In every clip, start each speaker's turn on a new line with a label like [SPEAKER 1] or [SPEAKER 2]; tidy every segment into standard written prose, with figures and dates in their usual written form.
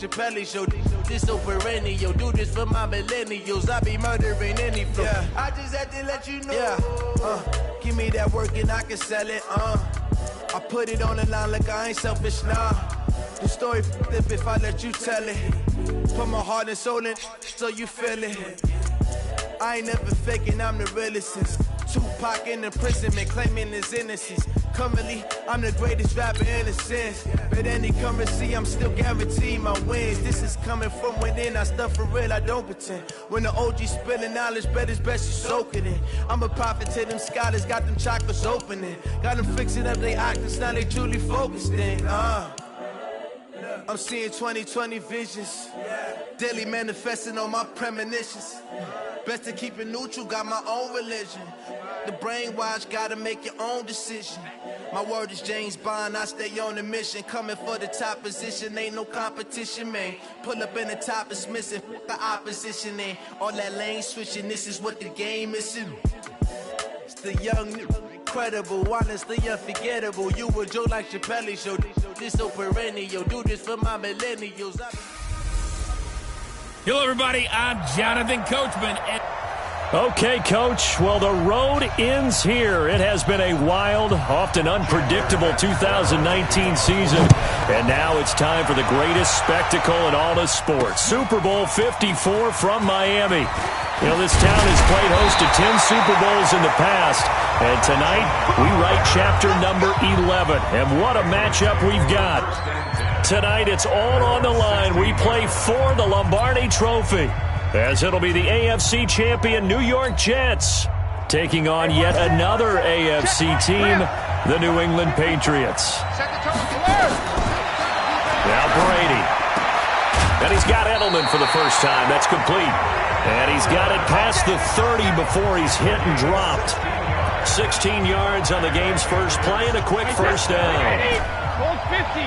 [SPEAKER 1] Chappelle show, this so perennial. Do this for my millennials. I be murdering any flow. Yeah. I just had to let you know. Yeah. Give me that work and I can sell it. I put it on the line like I ain't selfish now. The story flip if I let you tell it. Put my heart and soul in so you feel it. I ain't never faking, I'm the realest since Tupac in imprisonment, claiming his innocence. Currently, I'm the greatest rapper in a sense. But any currency, I'm still guaranteed my wins. This is coming from within, I stuff for real, I don't pretend. When the OG spilling knowledge, bet it's best you soak it in. I'm a prophet to them scholars, got them chakras opening. Got them fixing up their octaves, now they truly focused in. I'm seeing 2020 visions. Daily manifesting on my premonitions. Best to keep it neutral, got my own religion. The brainwash, gotta make your own decision. My word is James Bond, I stay on a mission. Coming for the top position, ain't no competition, man. Pull up in the top, it's missing, the opposition, ain't all that lane switching, this is what the game is. It's the young, incredible, honestly unforgettable. You a Joe like Chappelle show, this so perennial. Do this for my millennials.
[SPEAKER 2] Hello, everybody. I'm Jonathan Coachman.
[SPEAKER 3] Okay, Coach. Well, the road ends here. It has been a wild, often unpredictable 2019 season. And now it's time for the greatest spectacle in all of sports. Super Bowl 54 from Miami. You know, this town has played host to 10 Super Bowls in the past. And tonight, we write chapter number 11. And what a matchup we've got. Tonight, it's all on the line. We play for the Lombardi Trophy, as it'll be the AFC champion New York Jets taking on yet another AFC team, the New England Patriots. Now Brady. And he's got Edelman for the first time. That's complete. And he's got it past the 30 before he's hit and dropped. 16 yards on the game's first play and a quick first down.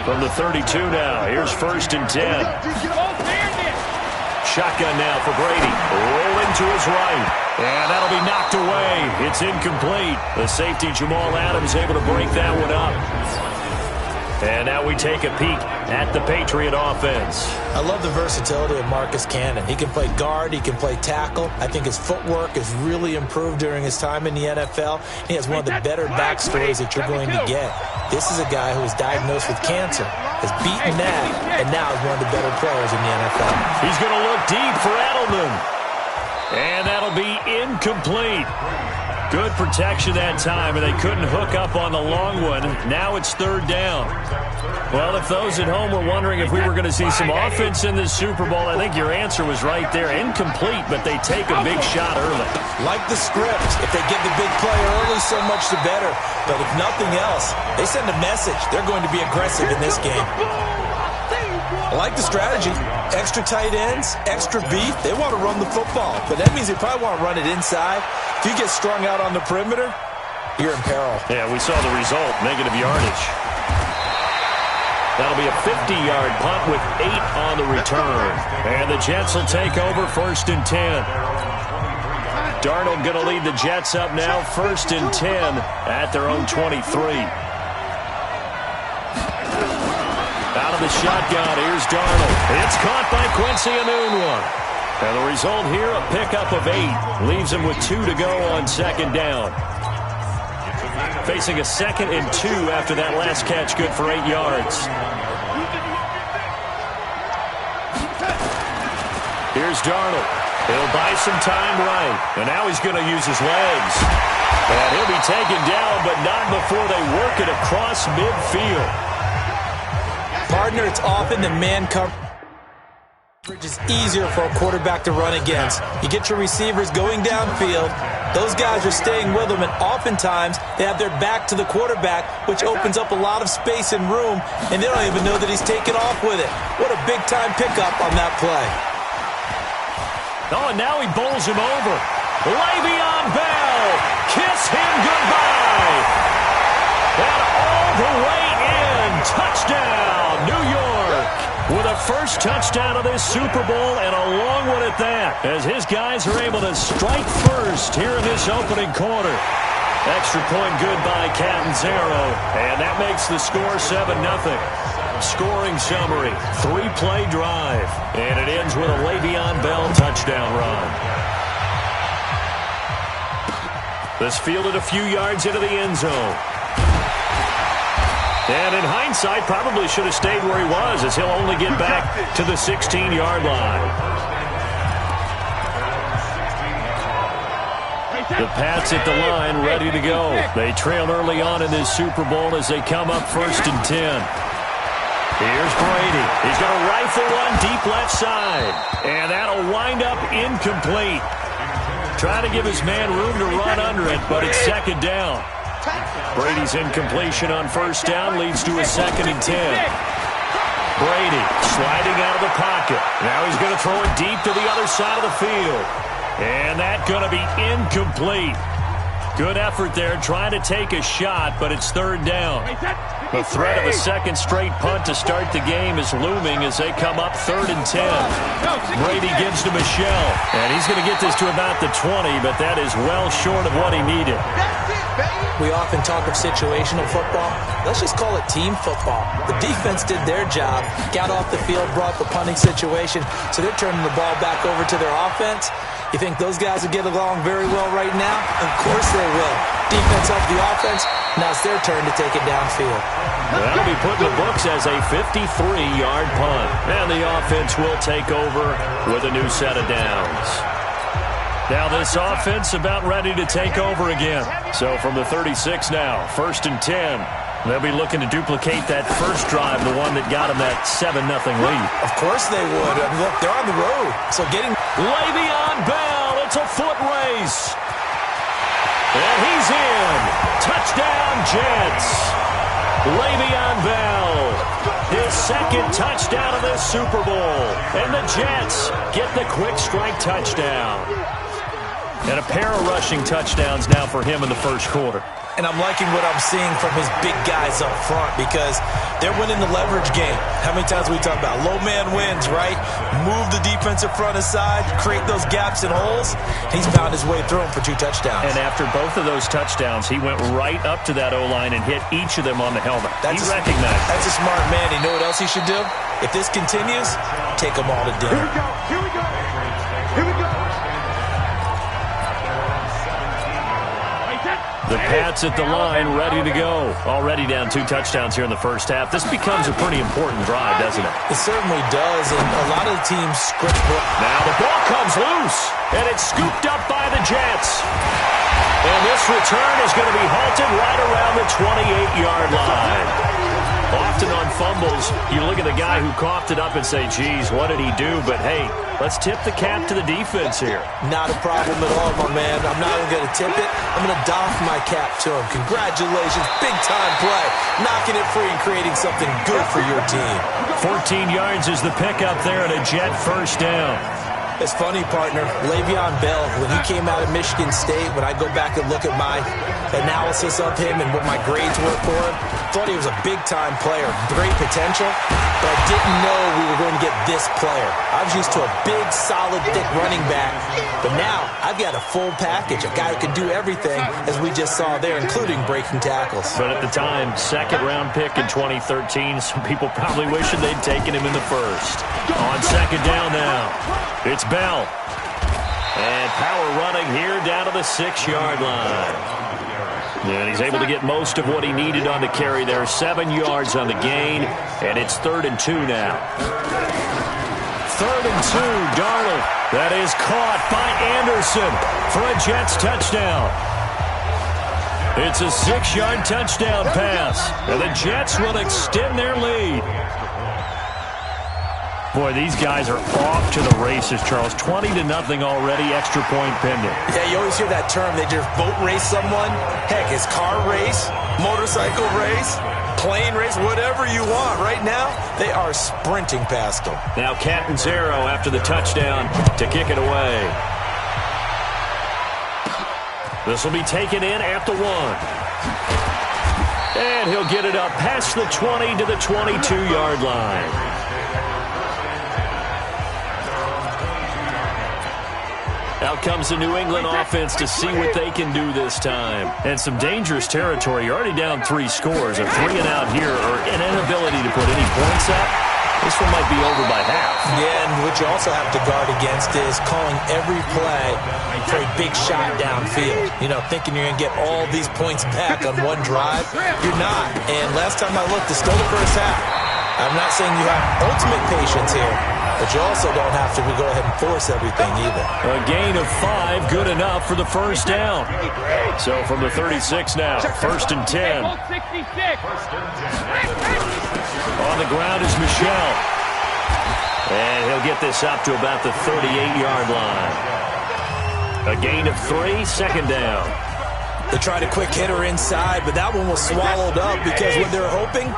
[SPEAKER 3] From the 32 now, here's 1st and 10. Shotgun now for Brady. Rolling to his right. And that'll be knocked away. It's incomplete. The safety, Jamal Adams, able to break that one up. And now we take a peek at the Patriot offense.
[SPEAKER 4] I love the versatility of Marcus Cannon. He can play guard. He can play tackle. I think his footwork has really improved during his time in the NFL. He has one of the better backstories that you're going to get. This is a guy who was diagnosed with cancer, has beaten that, and now is one of the better players in the NFL.
[SPEAKER 3] He's going to look deep for Edelman. And that'll be incomplete. Good protection that time, and they couldn't hook up on the long one. Now it's 3rd down. Well, if those at home were wondering if we were going to see some offense in this Super Bowl, I think your answer was right there. Incomplete, but they take a big shot early.
[SPEAKER 4] Like the script. If they get the big play early, so much the better. But if nothing else, they send a message. They're going to be aggressive in this game. I like the strategy. Extra tight ends, extra beef. They want to run the football, but that means they probably want to run it inside. If you get strung out on the perimeter, you're in peril.
[SPEAKER 3] Yeah, we saw the result, negative yardage. That'll be a 50-yard punt with 8 on the return. And the Jets will take over 1st and 10. Darnold going to lead the Jets up now, 1st and 10 at their own 23. Out of the shotgun, here's Darnold. It's caught by Quincy Enunwa. And the result here, a pickup of 8. Leaves him with 2 to go on 2nd down. Facing a 2nd and 2 after that last catch, good for 8 yards. Here's Darnold. He'll buy some time right. And now he's going to use his legs. And he'll be taken down, but not before they work it across midfield.
[SPEAKER 4] Partner, it's often the man coverage is easier for a quarterback to run against. You get your receivers going downfield. Those guys are staying with them, and oftentimes they have their back to the quarterback, which opens up a lot of space and room, and they don't even know that he's taken off with it. What a big-time pickup on that play.
[SPEAKER 3] Oh, and now he bowls him over. Le'Veon Bell, kiss him goodbye. And all the way in, touchdown, New York. With a first touchdown of this Super Bowl, and a long one at that, as his guys are able to strike first here in this opening quarter. Extra point good by Catanzaro, and that makes the score 7-0. Scoring summary, 3-play drive. And it ends with a Le'Veon Bell touchdown run. This fielded a few yards into the end zone. And in hindsight, probably should have stayed where he was, as he'll only get back to the 16-yard line. The Pats at the line, ready to go. They trail early on in this Super Bowl as they come up 1st and 10. Here's Brady. He's going to rifle one deep left side. And that'll wind up incomplete. Trying to give his man room to run under it, but it's 2nd down. Brady's incompletion on 1st down leads to a 2nd and 10. Brady sliding out of the pocket. Now he's going to throw it deep to the other side of the field. And that's going to be incomplete. Good effort there trying to take a shot, but it's 3rd down. The threat of a 2nd straight punt to start the game is looming as they come up 3rd and 10. Brady gives to Michel, and he's going to get this to about the 20, but that is well short of what he needed.
[SPEAKER 4] We often talk of situational football. Let's just call it team football. The defense did their job, got off the field, brought the punting situation, so they're turning the ball back over to their offense. You think those guys will get along very well right now? Of course they will. Defense helped the offense. Now it's their turn to take it downfield.
[SPEAKER 3] That'll be put in the books as a 53-yard punt. And the offense will take over with a new set of downs. Now this offense about ready to take over again. So from the 36 now, 1st and 10. They'll be looking to duplicate that first drive, the one that got them that 7-0 lead.
[SPEAKER 4] Of course they would. I mean, look, they're on the road. So getting
[SPEAKER 3] Le'Veon Bell, it's a foot race. And he's in. Touchdown, Jets. Le'Veon Bell, his 2nd touchdown of this Super Bowl. And the Jets get the quick strike touchdown. And a pair of rushing touchdowns now for him in the 1st quarter.
[SPEAKER 4] And I'm liking what I'm seeing from his big guys up front because they're winning the leverage game. How many times we talk about low man wins, right? Move the defensive front aside, create those gaps and holes. He's found his way through them for 2 touchdowns.
[SPEAKER 3] And after both of those touchdowns, he went right up to that O-line and hit each of them on the helmet. He recognized it.
[SPEAKER 4] That's a smart man. You know what else he should do? If this continues, take them all to dinner.
[SPEAKER 1] Here we go. Here we go.
[SPEAKER 3] The Pats at the line, ready to go. Already down 2 touchdowns here in the 1st half. This becomes a pretty important drive, doesn't it?
[SPEAKER 4] It certainly does, and a lot of the teams script.
[SPEAKER 3] Now the ball comes loose, and it's scooped up by the Jets. And this return is going to be halted right around the 28-yard line. Often on fumbles, you look at the guy who coughed it up and say, geez, what did he do? But, hey, let's tip the cap to the defense here.
[SPEAKER 4] Not a problem at all, my man. I'm not even going to tip it. I'm going to doff my cap to him. Congratulations. Big-time play. Knocking it free and creating something good for your team.
[SPEAKER 3] 14 yards is the pickup there and a Jet 1st down.
[SPEAKER 4] It's funny, partner. Le'Veon Bell, when he came out of Michigan State, when I go back and look at my analysis of him and what my grades were for him, thought he was a big-time player, great potential, but I didn't know we were going to get this player. I was used to a big, solid, thick running back, but now I've got a full package, a guy who can do everything, as we just saw there, including breaking tackles.
[SPEAKER 3] But at the time, 2nd-round pick in 2013, some people probably wishing they'd taken him in the 1st. On 2nd down now, it's Bell. And power running here down to the 6-yard line. And he's able to get most of what he needed on the carry there. 7 yards on the gain, and it's 3rd and 2 now. 3rd and 2, Darnold. That is caught by Anderson for a Jets touchdown. It's a 6-yard touchdown pass, and the Jets will extend their lead. Boy, these guys are off to the races, Charles. 20-0 already, extra point pending.
[SPEAKER 4] Yeah, you always hear that term. They just boat race someone. Heck, it's car race, motorcycle race, plane race, whatever you want. Right now, they are sprinting past them.
[SPEAKER 3] Now Catanzaro after the touchdown to kick it away. This will be taken in at the 1. And he'll get it up past the 20 to the 22-yard line. Now Out comes the New England offense to see what they can do this time. And some dangerous territory. You're already down 3 scores. A 3-and-out here, or an inability to put any points up. This one might be over by half. Yeah, and what you also have to guard against is calling every play for a big shot downfield. You know, thinking you're going to get all these points back on one drive. You're not. And last time I looked, it's still the first half. I'm not saying you have ultimate patience here, but you also don't have to go ahead and force everything either. A gain of 5, good enough for the first down. So from the 36 now, 1st and 10. On the ground is Michel. And he'll get this up to about the 38-yard line. A gain of 3, 2nd down. They tried a quick hitter inside, but that one was swallowed up because what they're hoping,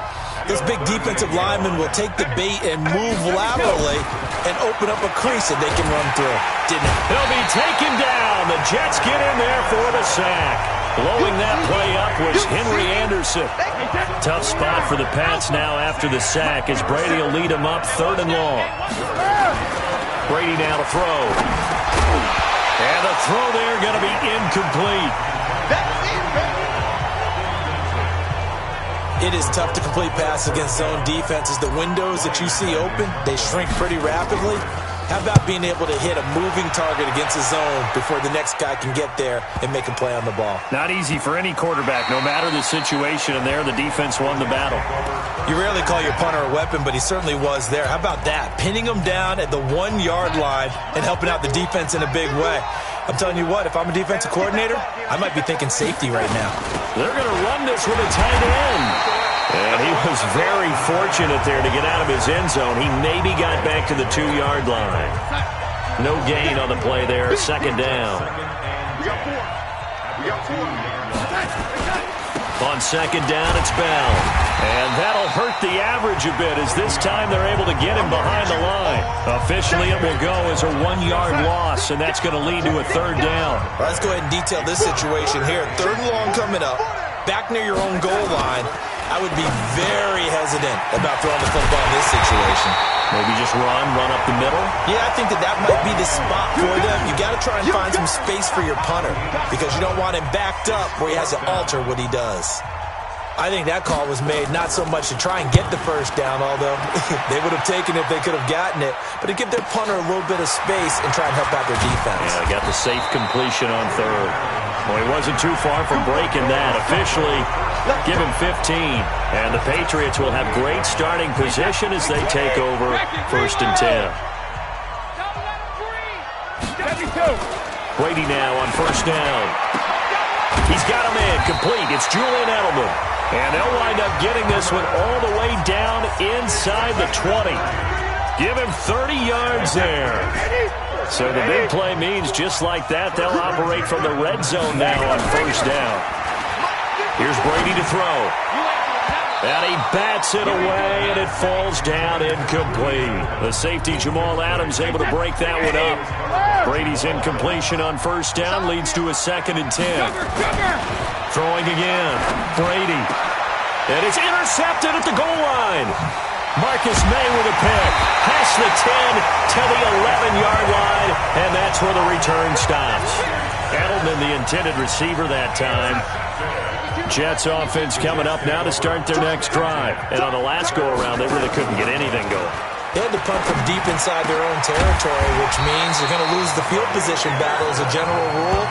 [SPEAKER 3] this big defensive lineman will take the bait and move laterally and open up a crease that they can run through. Didn't it? He'll be taken down. The Jets get in there for the sack. Blowing that play up was Henry Anderson. Tough spot for the Pats now after the sack as Brady will lead them up 3rd and long. Brady now to throw. And the throw there going to be incomplete. It is tough to complete passes against zone defenses. The windows that you see open, they shrink pretty rapidly. How about being able to hit a moving target against a zone before the next guy can get there and make a play on the ball? Not easy for any quarterback, no matter the situation, and there the defense won the battle. You rarely call your punter a weapon, but he certainly was there. How about that? Pinning him down at the 1-yard line and helping out the defense in a big way. I'm telling you what, if I'm a defensive coordinator, I might be thinking safety right now. They're going to run this with a tight end. And he was very fortunate there to get out of his end zone. He maybe got back to the 2-yard line. No gain on the play there, 2nd down. On 2nd down, it's Bell. And that'll hurt the average a bit as this time they're able to get him behind the line. Officially, it will go as a 1-yard loss, and that's going to lead to a 3rd down. Well, let's go ahead and detail this situation here. 3rd and long coming up, back near your own goal line. I would be very hesitant about throwing the football in this situation. Maybe just run up the middle? Yeah, I think that might be the spot for them. You got to try and find some space for your punter because you don't want him backed up where he has to alter what he does. I think that call was made not so much to try and get the first down, although they would have taken it if they could have gotten it, but to give their punter a little bit of space and try and help out their defense. Yeah, they got the safe completion on 3rd. Well, he wasn't too far from breaking that. Officially, give him 15. And the Patriots will have great starting position as they take over 1st and 10. Brady now on 1st down. He's got him in, complete. It's Julian Edelman. And they'll wind up getting this one all the way down inside the 20. Give him 30 yards there. So the big play means just like that, they'll operate from the red zone now on 1st down. Here's Brady to throw. And he bats it away, and it falls down incomplete. The safety, Jamal Adams, able to break that one up. Brady's incompletion on 1st down leads to a 2nd and 10. Throwing again. Brady. And it's intercepted at the goal line. Marcus May with a pick. Past the 10 to the 11-yard line, and that's where the return stops. Edelman, the intended receiver that time. Jets offense coming up now to start their next drive. And on the last go-around, they really couldn't get anything going. They had to punt from deep inside their own territory, which means you're going to lose the field position battle as a general rule.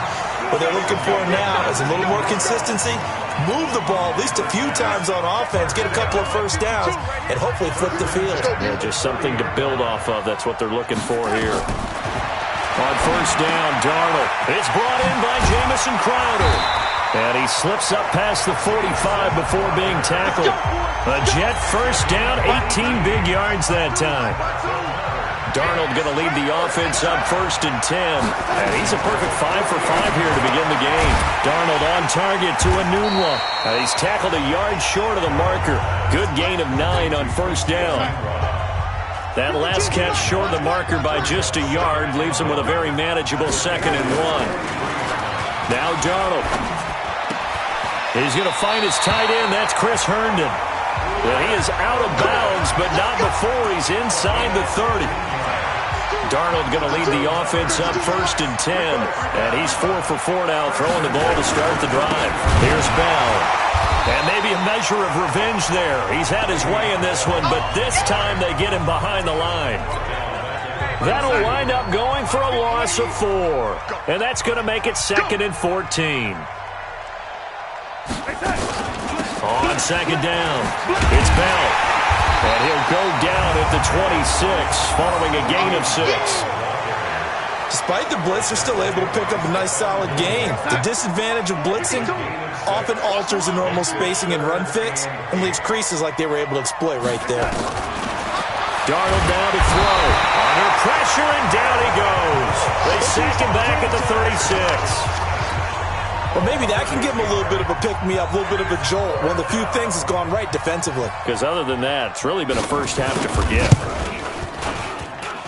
[SPEAKER 3] What they're looking for now is a little more consistency, move the ball at least a few times on offense, get a couple of first downs, and hopefully flip the field. Yeah, just something to build off of. That's what they're looking for here. On 1st down, Darnold. It's brought in by Jamison Crowder. And he slips up past the 45 before being tackled. A Jet 1st down, 18 big yards that time. Darnold going to lead the offense up 1st and 10. And he's a perfect 5 for 5 here to begin the game. Darnold on target to Enunwa. He's tackled a yard short of the marker. Good gain of 9 on 1st down. That last catch short of the marker by just a yard leaves him with a very manageable 2nd and 1. Now Darnold. He's going to find his tight end. That's Chris Herndon. Well, he is out of bounds, but not before he's inside the 30. Darnold going to lead the offense up 1st and 10. And he's 4 for 4 now, throwing the ball to start the drive. Here's Bell. And maybe a measure of revenge there. He's had his way in this one, but this time they get him behind the line. That'll wind up going for a loss of 4. And that's going to make it 2nd and 14. On 2nd down, it's Bell. And he'll go down at the 26, following a gain of 6.
[SPEAKER 4] Despite the blitz, they're still able to pick up a nice, solid gain. The disadvantage of blitzing often alters the normal spacing and run fits and leaves creases like they were able to exploit right there.
[SPEAKER 3] Darnold now to throw. Under pressure, and down he goes. They sack him back at the 36.
[SPEAKER 4] Well, maybe that can give him a little bit of a pick-me-up, a little bit of a jolt. One of the few things that's gone right defensively.
[SPEAKER 3] Because other than that, it's really been a first half to forget.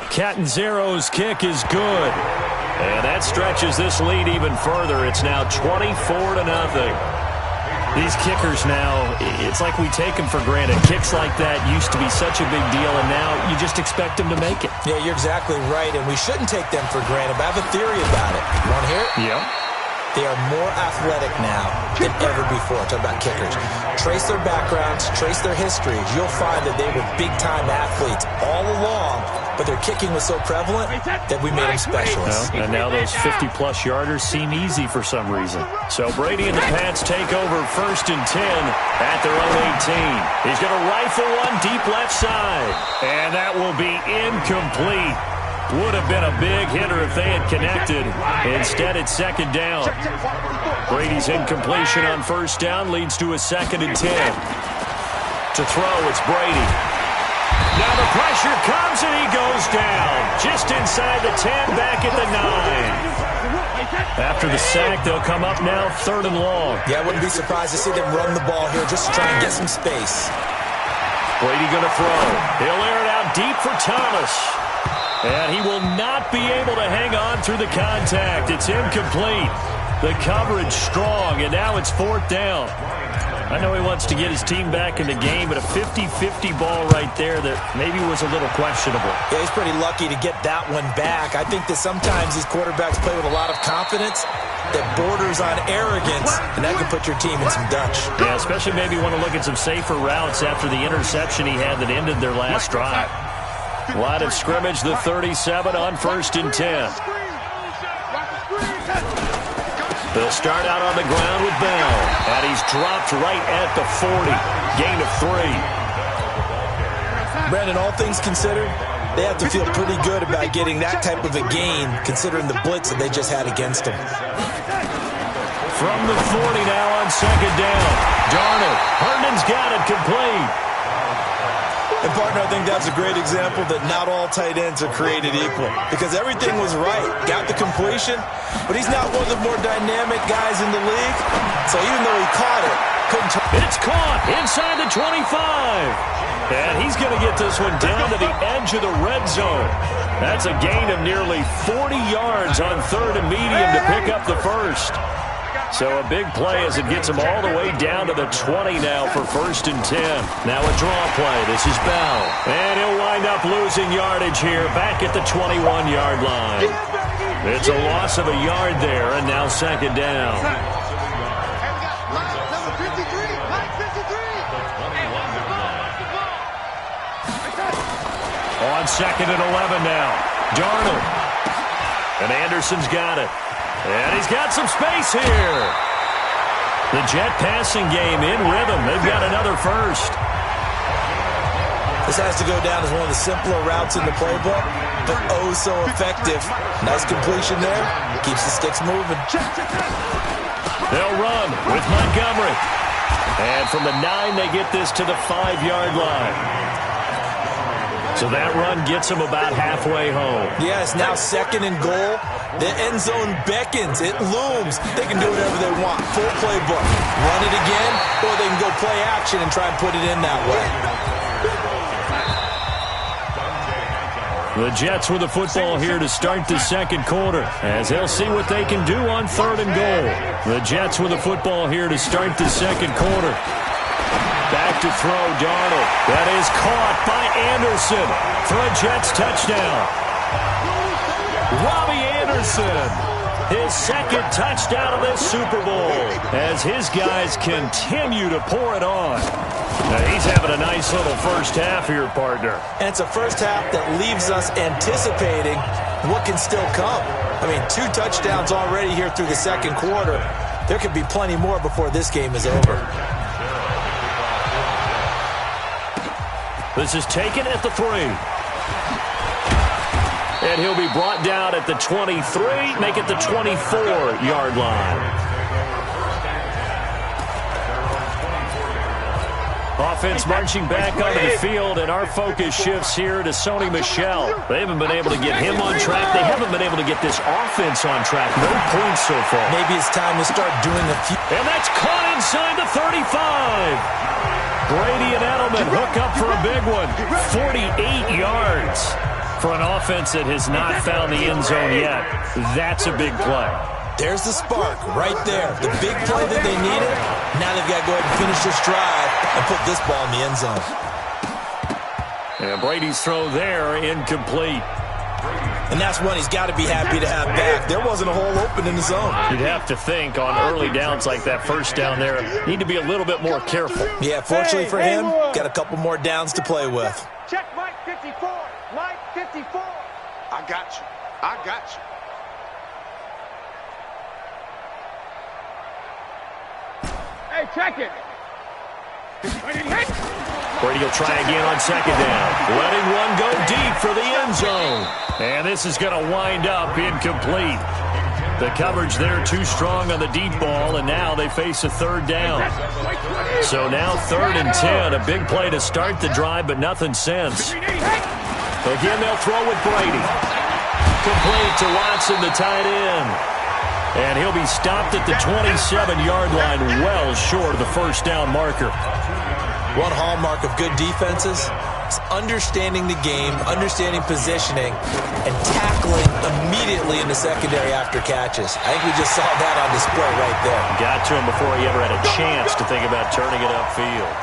[SPEAKER 3] Catanzaro's kick is good. And that stretches this lead even further. It's now 24-0. These kickers now, it's like we take them for granted. Kicks like that used to be such a big deal, and now you just expect them to make it.
[SPEAKER 4] Yeah, you're exactly right, and we shouldn't take them for granted, but I have a theory about it. You want to hear it?
[SPEAKER 3] Yeah.
[SPEAKER 4] They are more athletic now than ever before. Talk about kickers. Trace their backgrounds, trace their histories. You'll find that they were big-time athletes all along, but their kicking was so prevalent that we made them specialists.
[SPEAKER 3] Well, and now those 50-plus yarders seem easy for some reason. So Brady and the Pats take over 1st and 10 at their own 18. He's going to rifle one deep left side, and that will be incomplete. Would have been a big hitter if they had connected. Instead, it's 2nd down. Brady's incompletion on 1st down leads to a 2nd and 10. To throw, it's Brady. Now the pressure comes, and he goes down. Just inside the 10, back at the 9. After the sack, they'll come up now 3rd and long.
[SPEAKER 4] Yeah, I wouldn't be surprised to see them run the ball here just to try and get some space.
[SPEAKER 3] Brady going to throw. He'll air it out deep for Thomas. And he will not be able to hang on through the contact. It's incomplete. The coverage strong, and now it's 4th down. I know he wants to get his team back in the game, but a 50-50 ball right there that maybe was a little questionable.
[SPEAKER 4] Yeah, he's pretty lucky to get that one back. I think that sometimes these quarterbacks play with a lot of confidence that borders on arrogance, and that can put your team in some Dutch.
[SPEAKER 3] Yeah, especially maybe want to look at some safer routes after the interception he had that ended their last drive. Line of scrimmage, the 37 on 1st and 10. They'll start out on the ground with Bell, and he's dropped right at the 40. Gain of 3.
[SPEAKER 4] Brandon, all things considered, they have to feel pretty good about getting that type of a gain, considering the blitz that they just had against them.
[SPEAKER 3] From the 40 now on 2nd down. Darnold. Herndon's got it complete.
[SPEAKER 4] And, partner, I think that's a great example that not all tight ends are created equal, because everything was right. Got the completion, but he's not one of the more dynamic guys in the league. So even though he caught it, couldn't turn.
[SPEAKER 3] It's caught inside the 25. And he's going to get this one down to the edge of the red zone. That's a gain of nearly 40 yards on 3rd and medium to pick up the first. So a big play as it gets him all the way down to the 20 now for 1st and 10. Now a draw play. This is Bell. And he'll wind up losing yardage here back at the 21-yard line. It's a loss of a yard there, and now 2nd down. On 2nd and 11 now. Darnold. And Anderson's got it. And he's got some space here. The Jet passing game in rhythm. They've got another first.
[SPEAKER 4] This has to go down as one of the simpler routes in the playbook, but oh so effective. Nice completion there. Keeps the sticks moving.
[SPEAKER 3] They'll run with Montgomery. And from the 9, they get this to the 5-yard line. So that run gets them about halfway home.
[SPEAKER 4] Yeah, it's now 2nd and goal. The end zone beckons. It looms. They can do whatever they want. Full playbook. Run it again, or they can go play action and try and put it in that way.
[SPEAKER 3] The Jets with the football here to start the 2nd quarter, as they'll see what they can do on 3rd and goal. The Jets with the football here to start the 2nd quarter. Back to throw, Darnold. That is caught by Anderson for a Jets touchdown. Robbie Anderson, his second touchdown of this Super Bowl as his guys continue to pour it on. Now he's having a nice little first half here, partner.
[SPEAKER 4] And it's a first half that leaves us anticipating what can still come. I mean, 2 touchdowns already here through the second quarter. There could be plenty more before this game is over.
[SPEAKER 3] This is taken at the 3. And he'll be brought down at the 23, make it the 24-yard line. Offense marching back onto the field, and our focus shifts here to Sony Michel. They haven't been able to get him on track. They haven't been able to get this offense on track. No points so far.
[SPEAKER 4] Maybe it's time to start doing a few.
[SPEAKER 3] And that's caught inside the 35. Brady and Edelman hook up for a big one. 48 yards for an offense that has not found the end zone yet. That's a big play.
[SPEAKER 4] There's the spark right there. The big play that they needed. Now they've got to go ahead and finish this drive and put this ball in the end zone.
[SPEAKER 3] And Brady's throw there, incomplete.
[SPEAKER 4] And that's one he's got to be happy to have back. There wasn't a hole open in the zone.
[SPEAKER 3] You'd have to think on early downs like that first down there, need to be a little bit more careful.
[SPEAKER 4] Yeah, fortunately for him, got a couple more downs to play with.
[SPEAKER 5] Check Mike 54. Mike 54.
[SPEAKER 6] I got you. I got you.
[SPEAKER 5] Hey, check it.
[SPEAKER 3] Brady will try again on second down. Letting one go deep for the end zone. And this is going to wind up incomplete. The coverage there too strong on the deep ball, and now they face a third down. So now 3rd and 10. A big play to start the drive, but nothing since. Again, they'll throw with Brady. Complete to Watson, the tight end. And he'll be stopped at the 27-yard line, well short of the first down marker.
[SPEAKER 4] One hallmark of good defenses is understanding the game, understanding positioning, and tackling immediately in the secondary after catches. I think we just saw that on display right there.
[SPEAKER 3] Got to him before he ever had a chance to think about turning it upfield.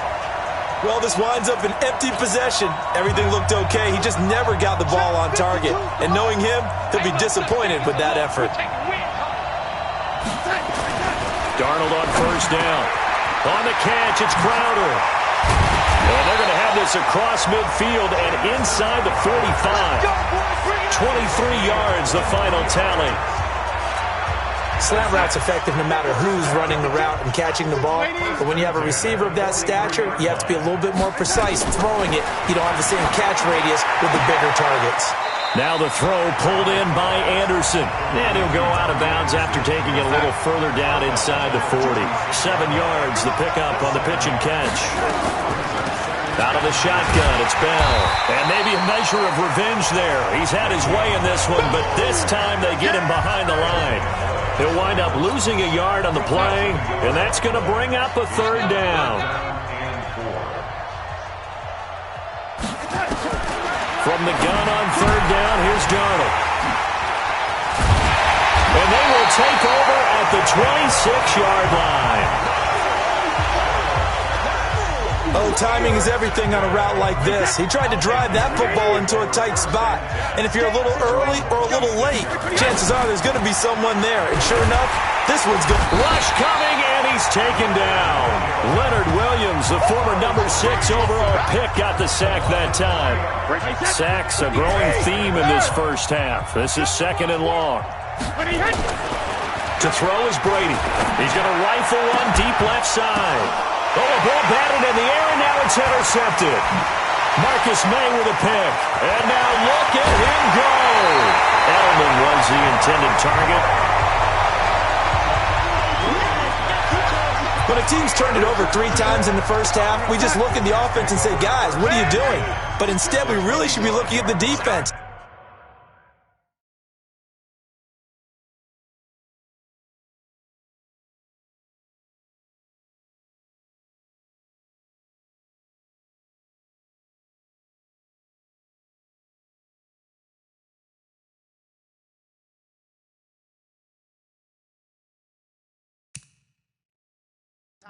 [SPEAKER 4] Well, this winds up an empty possession. Everything looked okay. He just never got the ball on target. And knowing him, he'll be disappointed with that effort.
[SPEAKER 3] Darnold on first down. On the catch, it's Crowder. And they're going to have this across midfield and inside the 45. 23 yards, the final tally.
[SPEAKER 4] Slant route's effective no matter who's running the route and catching the ball. But when you have a receiver of that stature, you have to be a little bit more precise throwing it. You don't have the same catch radius with the bigger targets.
[SPEAKER 3] Now the throw pulled in by Anderson. And he'll go out of bounds after taking it a little further down inside the 40. 7 yards, the pickup on the pitch and catch. Out of the shotgun, it's Bell. And maybe a measure of revenge there. He's had his way in this one, but this time they get him behind the line. He'll wind up losing a yard on the play, and that's going to bring up a third down. From the gun on third down, here's Darnold. And they will take over at the 26-yard line.
[SPEAKER 4] Oh, timing is everything on a route like this. He tried to drive that football into a tight spot. And if you're a little early or a little late, chances are there's going to be someone there. And sure enough, this one's good.
[SPEAKER 3] Rush coming, and he's taken down. Leonard Williams, the former number 6 overall pick, got the sack that time. Sacks, a growing theme in this first half. This is 2nd and long. To throw is Brady. He's going to rifle one deep left side. Oh, a ball batted in the air, and now it's intercepted. Marcus May with a pick. And now look at him go. Edelman was the intended target.
[SPEAKER 4] When a team's turned it over 3 times in the first half, we just look at the offense and say, guys, what are you doing? But instead, we really should be looking at the defense.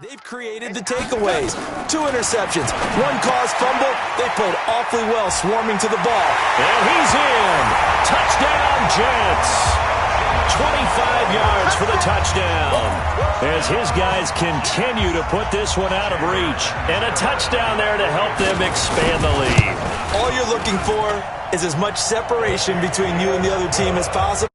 [SPEAKER 4] They've created the takeaways. 2 interceptions, 1 caused fumble. They played awfully well swarming to the ball.
[SPEAKER 3] And he's in. Jets. 25 yards for the touchdown. As his guys continue to put this one out of reach. And a touchdown there to help them expand the lead.
[SPEAKER 4] All you're looking for is as much separation between you and the other team as possible.